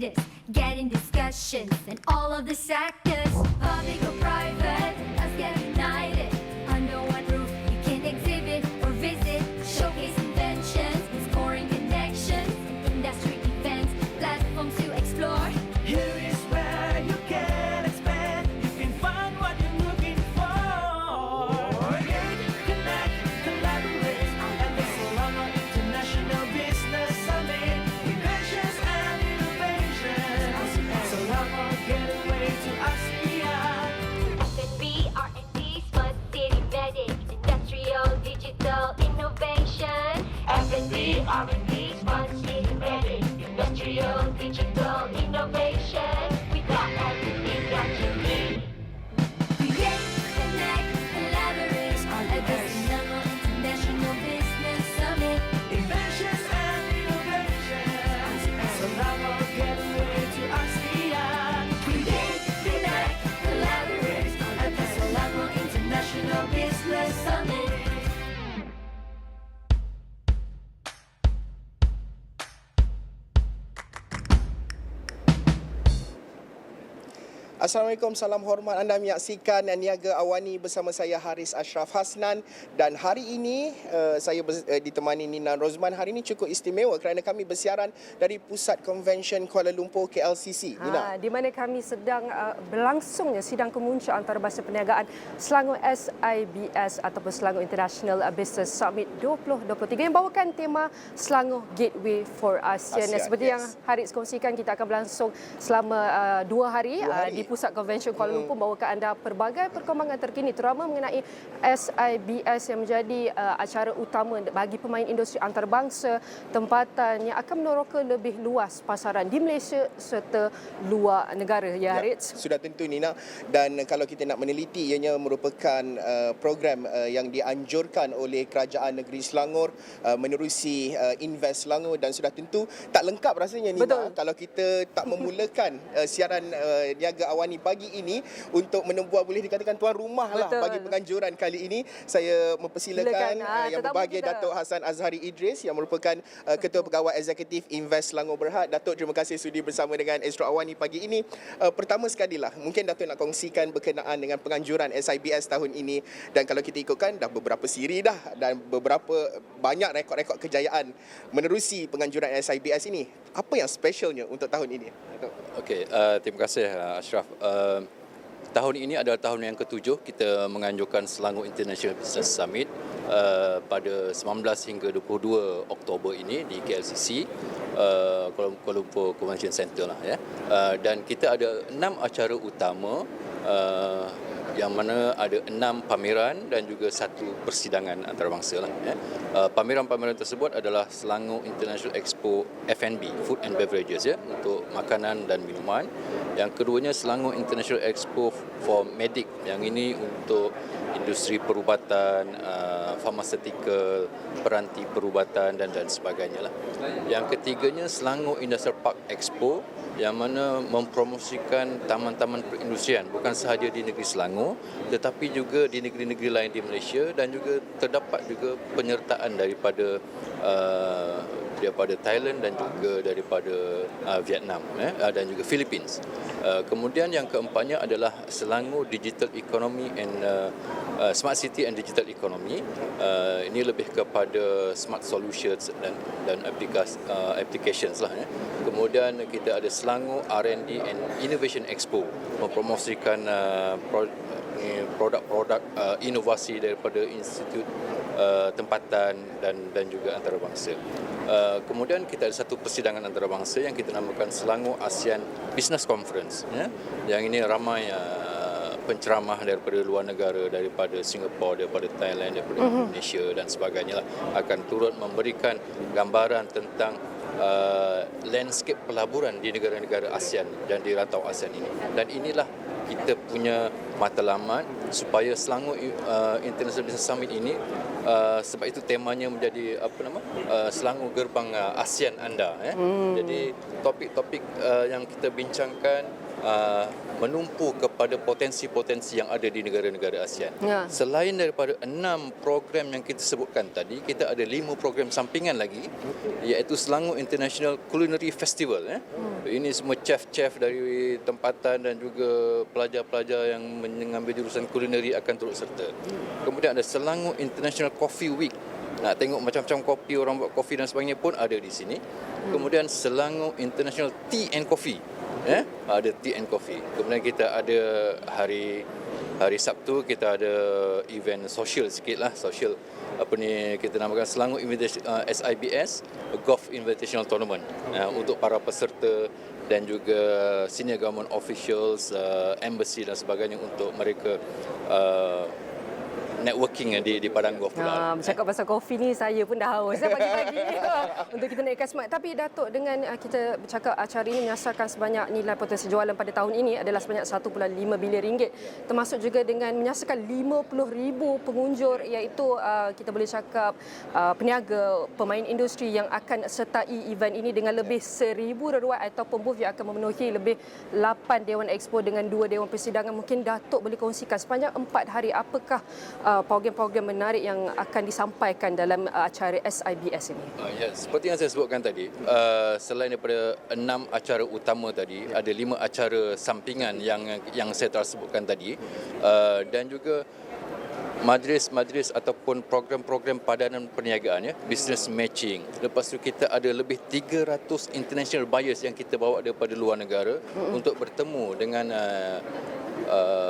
leaders get in discussions, and all of the sectors, public or private, us get united under one roof. You can exhibit or visit, showcase inventions, scoring connections, industry events, platforms to explore. Here is where you can expand. You can find what you're looking for. Engage, connect, collaborate, and the Selangor International Business Summit. Inventions and innovations. Selangor Gateway to ASEAN. F&B, R&D, smart city embedded, industrial, digital innovation. F&B, R&D, smart city embedded, industrial, digital innovation. We got everything that you need. Create, connect, collaborate at the Selangor International Business Summit. Inventions and innovations. Selangor Gateway to ASEAN. Create, connect, collaborate at the Selangor International Business Summit. Assalamualaikum, salam hormat. Anda menyaksikan Niaga Awani bersama saya Haris Ashraf Hasnan, dan hari ini saya ditemani Nina Rozman. Hari ini cukup istimewa kerana kami bersiaran dari Pusat Convention Kuala Lumpur KLCC. Nina. Di mana kami sedang berlangsungnya sidang kemuncak antarabangsa perniagaan Selangor SIBS ataupun Selangor International Business Summit 2023 yang bawakan tema Selangor Gateway for ASEAN. Seperti yang Haris kongsikan, kita akan berlangsung selama 2 hari di Pusat Convention Kuala Lumpur, membawakan anda pelbagai perkembangan terkini terutama mengenai SIBS yang menjadi acara utama bagi pemain industri antarabangsa tempatan yang akan meneroka lebih luas pasaran di Malaysia serta luar negara. Ya, Haris? Sudah tentu, Nina. Dan kalau kita nak meneliti, ianya merupakan program yang dianjurkan oleh Kerajaan Negeri Selangor menerusi Invest Selangor, dan sudah tentu tak lengkap rasanya, Nina. Betul. Kalau kita tak memulakan siaran Niaga Awani pagi ini untuk menembuah, boleh dikatakan tuan rumah lah bagi penganjuran kali ini. Saya mempersilakan yang berbahagia Datuk Hassan Azhari Idris yang merupakan Ketua Pegawai Eksekutif Invest Selangor Berhad. Datuk, terima kasih sudi bersama dengan Astro Awani pagi ini. Pertama sekali lah, mungkin Datuk nak kongsikan berkenaan dengan penganjuran SIBS tahun ini, dan kalau kita ikutkan dah beberapa siri dah dan beberapa banyak rekod-rekod kejayaan menerusi penganjuran SIBS ini. Apa yang specialnya untuk tahun ini, Datuk? Okey, terima kasih Ashraf. Tahun ini adalah tahun yang ke-7 kita menganjurkan Selangor International Business Summit pada 19 hingga 22 Oktober ini di KLCC, Kuala Lumpur Convention Centre lah, ya. Dan kita ada 6 acara utama, yang mana ada 6 pameran dan juga 1 persidangan antarabangsa lah, ya. Pameran-pameran tersebut adalah Selangor International Expo F&B, Food and Beverages, ya, untuk makanan dan minuman. Yang keduanya Selangor International Expo for Medic, yang ini untuk industri perubatan, farmaceutical, peranti perubatan dan sebagainya lah. Yang ketiganya Selangor Industrial Park Expo, yang mana mempromosikan taman-taman perindustrian bukan sahaja di negeri Selangor tetapi juga di negeri-negeri lain di Malaysia, dan juga terdapat juga penyertaan daripada Thailand dan juga daripada Vietnam, dan juga Philippines. Kemudian yang keempatnya adalah Selangor Digital Economy and Smart City and Digital Economy. Ini lebih kepada smart solutions dan applications lah, ya. Kemudian kita ada Selangor R&D and Innovation Expo, mempromosikan produk-produk inovasi daripada institut tempatan dan juga antarabangsa. Kemudian kita ada satu persidangan antarabangsa yang kita namakan Selangor ASEAN Business Conference, ya. Yang ini ramai penceramah daripada luar negara, daripada Singapura, daripada Thailand, daripada Indonesia dan sebagainya lah, akan turut memberikan gambaran tentang landscape pelaburan di negara-negara ASEAN dan di rantau ASEAN ini. Dan inilah kita punya matlamat supaya Selangor International Business Summit ini, sebab itu temanya menjadi Selangor Gerbang ASEAN anda, ya. Jadi topik-topik yang kita bincangkan menumpu kepada potensi-potensi yang ada di negara-negara ASEAN. Ya. Selain daripada 6 program yang kita sebutkan tadi, kita ada 5 program sampingan lagi, iaitu Selangor International Culinary Festival. Ini semua chef-chef dari tempatan dan juga pelajar-pelajar yang mengambil jurusan kulineri akan turut serta. Kemudian ada Selangor International Coffee Week. Nak tengok macam-macam kopi, orang buat kopi dan sebagainya pun ada di sini. Kemudian Selangor International Tea and Coffee. Ada tea and coffee. Kemudian kita ada hari Sabtu kita ada event sosial sikit lah, sosial kita namakan Selangor SIBS Golf Invitational Tournament untuk para peserta dan juga senior government officials, embassy dan sebagainya untuk mereka networking di padang golf pula. Bercakap pasal kopi ni saya pun dah haus pagi-pagi ni untuk kita naikkan semangat. Tapi Datuk, dengan kita bercakap acara ini menyasarkan sebanyak nilai potensi jualan pada tahun ini adalah sebanyak 1.5 bilion ringgit, termasuk juga dengan menyasarkan 50,000 pengunjur, iaitu kita boleh cakap peniaga, pemain industri yang akan sertai event ini dengan lebih 1,000 reruai ataupun booth yang akan memenuhi lebih 8 Dewan Expo dengan 2 Dewan Persidangan. Mungkin Datuk boleh kongsikan sepanjang 4 hari apakah program-program menarik yang akan disampaikan dalam acara SIBS ini? Ya, seperti yang saya sebutkan tadi, selain daripada 6 acara utama tadi, ada 5 acara sampingan yang saya telah sebutkan tadi, dan juga majlis-majlis ataupun program-program padanan perniagaan, business matching. Lepas tu kita ada lebih 300 international buyers yang kita bawa daripada luar negara untuk bertemu dengan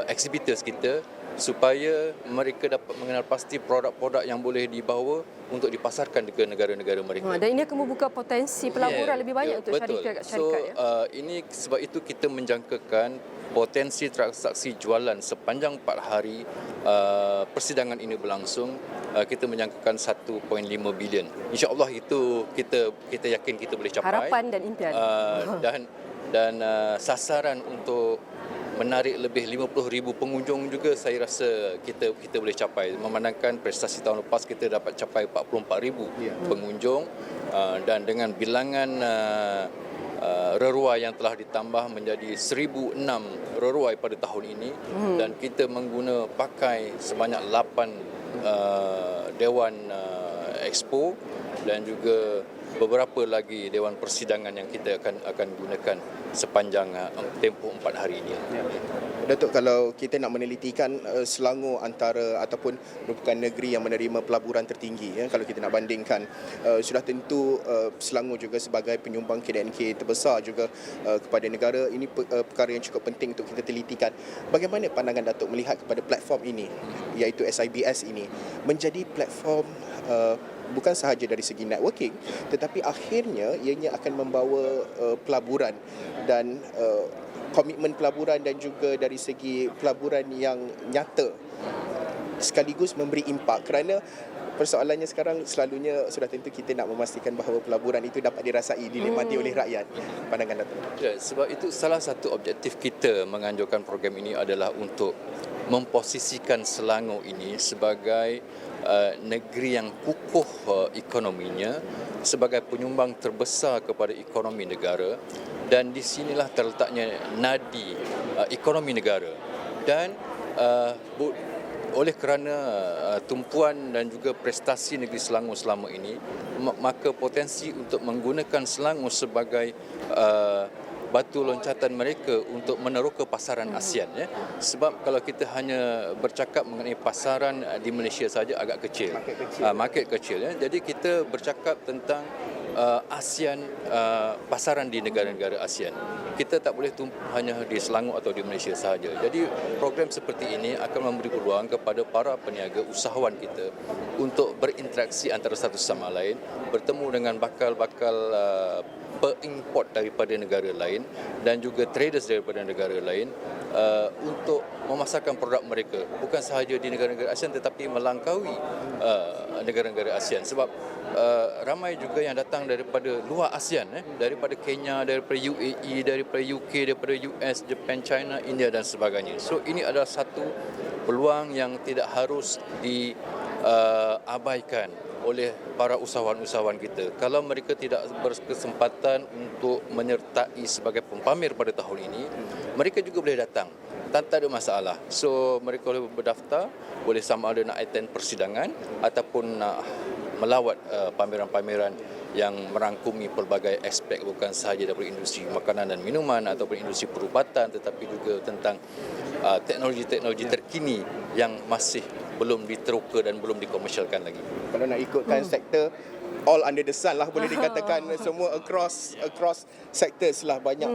exhibitors kita, supaya mereka dapat mengenal pasti produk-produk yang boleh dibawa untuk dipasarkan ke negara-negara mereka. Dan ini akan membuka potensi pelaburan lebih banyak untuk syarikat. So, ini sebab itu kita menjangkakan potensi transaksi jualan sepanjang 4 hari persidangan ini berlangsung, kita menjangkakan 1.5 bilion. InsyaAllah itu kita yakin kita boleh capai. Harapan dan impian. Dan sasaran untuk menarik lebih 50,000 pengunjung juga saya rasa kita boleh capai. Memandangkan prestasi tahun lepas kita dapat capai 44,000 pengunjung, dan dengan bilangan reruai yang telah ditambah menjadi 1,006 reruai pada tahun ini, dan kita pakai sebanyak 8 Dewan Expo dan juga beberapa lagi Dewan Persidangan yang kita akan gunakan sepanjang tempoh 4 hari ini. Datuk, kalau kita nak menelitikan Selangor ataupun merupakan negeri yang menerima pelaburan tertinggi, kalau kita nak bandingkan, sudah tentu Selangor juga sebagai penyumbang KDNK terbesar juga kepada negara. Ini perkara yang cukup penting untuk kita telitikan. Bagaimana pandangan Datuk melihat kepada platform ini, iaitu SIBS ini, menjadi platform bukan sahaja dari segi networking, tetapi akhirnya ianya akan membawa pelaburan dan komitmen pelaburan dan juga dari segi pelaburan yang nyata, sekaligus memberi impak. Kerana persoalannya sekarang selalunya sudah tentu kita nak memastikan bahawa pelaburan itu dapat dirasai, dinikmati oleh rakyat. Pandangan Datuk? Ya, sebab itu salah satu objektif kita menganjurkan program ini adalah untuk memposisikan Selangor ini sebagai negeri yang kukuh ekonominya, sebagai penyumbang terbesar kepada ekonomi negara, dan di sinilah terletaknya nadi ekonomi negara. Dan oleh kerana tumpuan dan juga prestasi negeri Selangor selama ini, maka potensi untuk menggunakan Selangor sebagai batu loncatan mereka untuk meneroka pasaran ASEAN. Sebab kalau kita hanya bercakap mengenai pasaran di Malaysia saja agak kecil. Market kecil. Jadi kita bercakap tentang ASEAN, pasaran di negara-negara ASEAN. Kita tak boleh tumpu hanya di Selangor atau di Malaysia sahaja. Jadi program seperti ini akan memberi peluang kepada para peniaga usahawan kita untuk berinteraksi antara satu sama lain, bertemu dengan bakal-bakal pengimport daripada negara lain dan juga traders daripada negara lain, untuk memasarkan produk mereka bukan sahaja di negara-negara ASEAN tetapi melangkaui negara-negara ASEAN. Sebab ramai juga yang datang daripada luar ASEAN, daripada Kenya, daripada UAE, daripada UK, daripada US, Japan, China, India dan sebagainya. So ini adalah satu peluang yang tidak harus diabaikan oleh para usahawan-usahawan kita. Kalau mereka tidak berkesempatan untuk menyertai sebagai pempamer pada tahun ini, mereka juga boleh datang. Tak ada masalah. So mereka boleh berdaftar, boleh sama ada nak attend persidangan ataupun nak melawat pameran-pameran yang merangkumi pelbagai aspek, bukan sahaja daripada industri makanan dan minuman ataupun industri perubatan, tetapi juga tentang teknologi-teknologi terkini yang masih belum diteroka dan belum dikomersialkan lagi. Kalau nak ikutkan sektor all under the sun lah, boleh dikatakan semua across sectors lah, banyak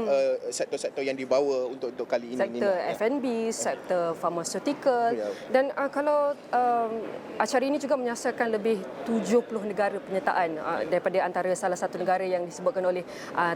sektor-sektor yang dibawa untuk kali ini. Sektor F&B, sektor pharmaceutical, dan kalau acara ini juga menyasarkan lebih 70 negara penyertaan daripada antara salah satu negara yang disebutkan oleh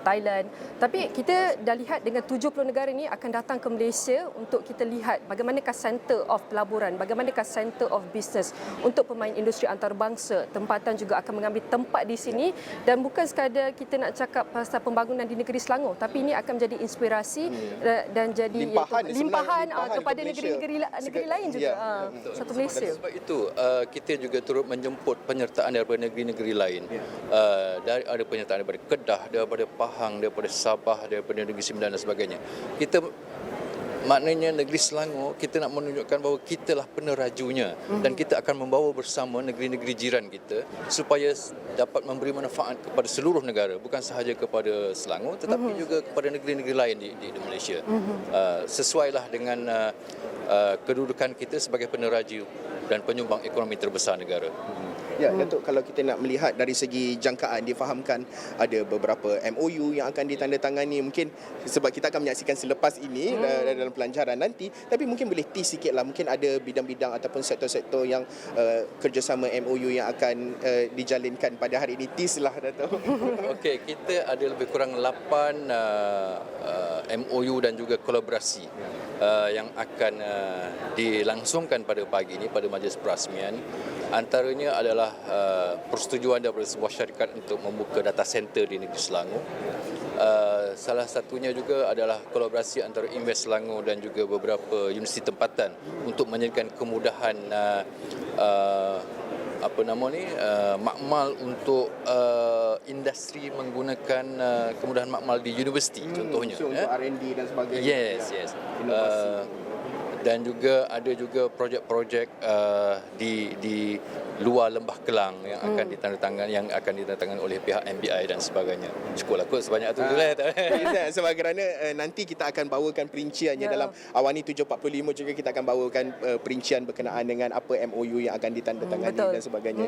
Thailand. Tapi kita dah lihat dengan 70 negara ini akan datang ke Malaysia untuk kita lihat bagaimanakah center of pelaburan, bagaimanakah center of business untuk pemain industri antarabangsa. Tempatan juga akan mengambil tempat di sini, dan bukan sekadar kita nak cakap pasal pembangunan di negeri Selangor, tapi ini akan menjadi inspirasi dan jadi limpahan kepada negeri lain juga, satu Malaysia. Sebab itu kita juga turut menjemput penyertaan daripada negeri-negeri lain. Ada penyertaan daripada Kedah, daripada Pahang, daripada Sabah, daripada Negeri Sembilan dan sebagainya. Maknanya negeri Selangor, kita nak menunjukkan bahawa kitalah penerajunya, dan kita akan membawa bersama negeri-negeri jiran kita supaya dapat memberi manfaat kepada seluruh negara, bukan sahaja kepada Selangor tetapi juga kepada negeri-negeri lain di Malaysia. Sesuailah dengan kedudukan kita sebagai peneraju dan penyumbang ekonomi terbesar negara. Ya, Datuk, kalau kita nak melihat dari segi jangkaan, difahamkan ada beberapa MOU yang akan ditandatangani, mungkin sebab kita akan menyaksikan selepas ini dalam pelancaran nanti, tapi mungkin boleh tease sikit lah, mungkin ada bidang-bidang ataupun sektor-sektor yang kerjasama MOU yang akan dijalinkan pada hari ini. Tease lah, Datuk. Okey, kita ada lebih kurang 8 MOU dan juga kolaborasi yang akan dilangsungkan pada pagi ini pada majlis perasmian. Antaranya adalah persetujuan daripada sebuah syarikat untuk membuka data center di negeri Selangor. Salah satunya juga adalah kolaborasi antara Invest Selangor dan juga beberapa universiti tempatan untuk menyediakan kemudahan makmal untuk industri menggunakan kemudahan makmal di universiti contohnya. So untuk R&D dan sebagainya. Yes. Dan juga ada juga projek-projek di luar Lembah Kelang yang akan ditandatangani oleh pihak MBI dan sebagainya. Cukup kot sebanyak itu dulu. Sebab kerana nanti kita akan bawakan perinciannya dalam Awani 745 juga, kita akan bawakan perincian berkenaan dengan apa MOU yang akan ditandatangani dan sebagainya.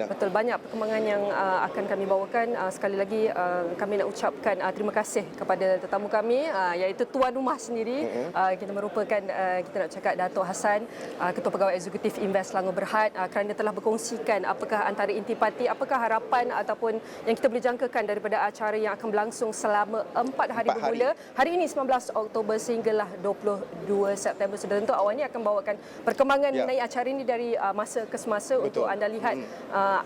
Betul, banyak perkembangan yang akan kami bawakan. Sekali lagi kami nak ucapkan terima kasih kepada tetamu kami, iaitu tuan rumah sendiri. Kita merupakan kita nak cakap Datuk Hassan, Ketua Pegawai Eksekutif Invest Selangor Berhad, kerana telah berkongsikan apakah antara intipati, apakah harapan ataupun yang kita boleh jangkakan daripada acara yang akan berlangsung selama 4 hari bermula. Hari ini 19 Oktober sehinggalah 22 September. Sudah tentu awal ini akan bawakan perkembangan mengenai acara ini dari masa ke semasa. Betul. Untuk anda lihat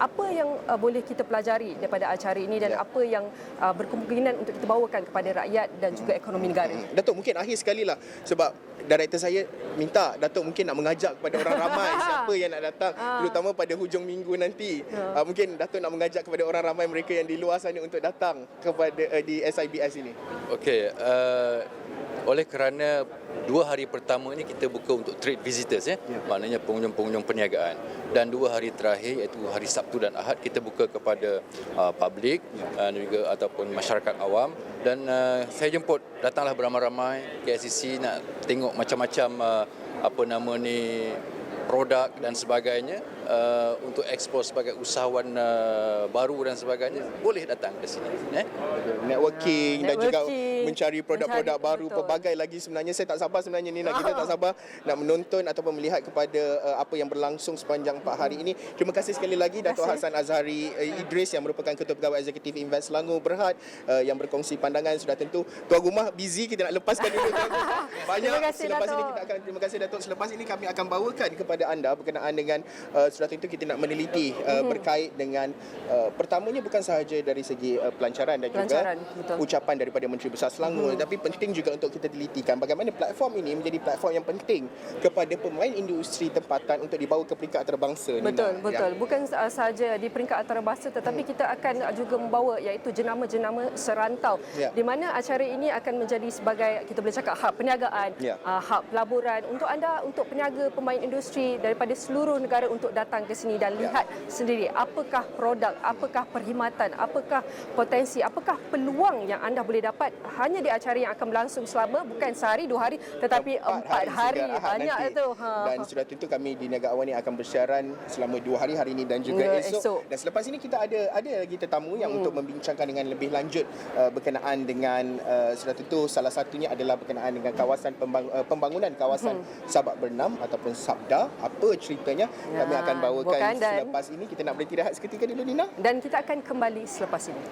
apa yang boleh kita pelajari daripada acara ini dan apa yang berkemungkinan untuk kita bawakan kepada rakyat dan juga ekonomi negara. Datuk, mungkin akhir sekali lah, sebab director saya minta Datuk mungkin nak mengajak kepada orang ramai siapa yang nak datang, terutama pada hujung minggu nanti. Mungkin Datuk nak mengajak kepada orang ramai mereka yang di luar sana untuk datang kepada di SIBS ini. Okey, oleh kerana 2 hari pertama ini kita buka untuk trade visitors, maknanya pengunjung-pengunjung perniagaan, dan 2 hari terakhir iaitu hari Sabtu dan Ahad kita buka kepada publik dan juga ataupun masyarakat awam. Dan saya jemput, datanglah beramai-ramai KLCC nak tengok macam-macam produk dan sebagainya, untuk ekspor sebagai usahawan baru dan sebagainya, boleh datang ke sini. Networking dan juga mencari produk-produk baru, pelbagai lagi sebenarnya. Saya tak sabar sebenarnya ni, kita tak sabar nak menonton ataupun melihat kepada apa yang berlangsung sepanjang 4 hari ini. Terima kasih sekali lagi Datuk Hassan Azhari Idris yang merupakan Ketua Pegawai Eksekutif Invest Selangor Berhad yang berkongsi pandangan. Sudah tentu tuan rumah busy, kita nak lepaskan dulu. Banyak selepas ini kita akan, terima kasih Datuk. Selepas ini kami akan bawakan kepada anda berkenaan dengan sudah tentu kita nak meneliti berkait dengan pertamanya bukan sahaja dari segi pelancaran dan Pelancaran, juga betul. ucapan daripada Menteri Besar Selangor, tapi penting juga untuk kita telitikan bagaimana platform ini menjadi platform yang penting kepada pemain industri tempatan untuk dibawa ke peringkat antarabangsa. Betul, Nina. betul. Ya. Bukan sahaja di peringkat antarabangsa tetapi kita akan juga membawa iaitu jenama-jenama serantau. Ya. Di mana acara ini akan menjadi sebagai kita boleh cakap hub perniagaan, Ya. hub pelaburan untuk anda, untuk peniaga pemain industri daripada seluruh negara untuk datang ke sini dan lihat sendiri apakah produk, apakah perkhidmatan, apakah potensi, apakah peluang yang anda boleh dapat hanya di acara yang akan berlangsung selama bukan sehari, 2 hari tetapi 4 hari. sehingga Ahad Banyak nanti. itu. Dan sudah tentu kami di Niaga Awani akan bersiaran selama 2 hari, hari ini dan juga Ya, esok. esok. Dan selepas ini kita ada lagi tetamu yang untuk membincangkan dengan lebih lanjut berkenaan dengan sudah tentu salah satunya adalah berkenaan dengan kawasan pembangunan kawasan Sabak Bernam ataupun Sabda. Apa ceritanya? Ya, Kami akan bawakan bukan, dan- selepas ini. Kita nak berhenti rehat seketika dulu, Nina. Dan kita akan kembali selepas ini.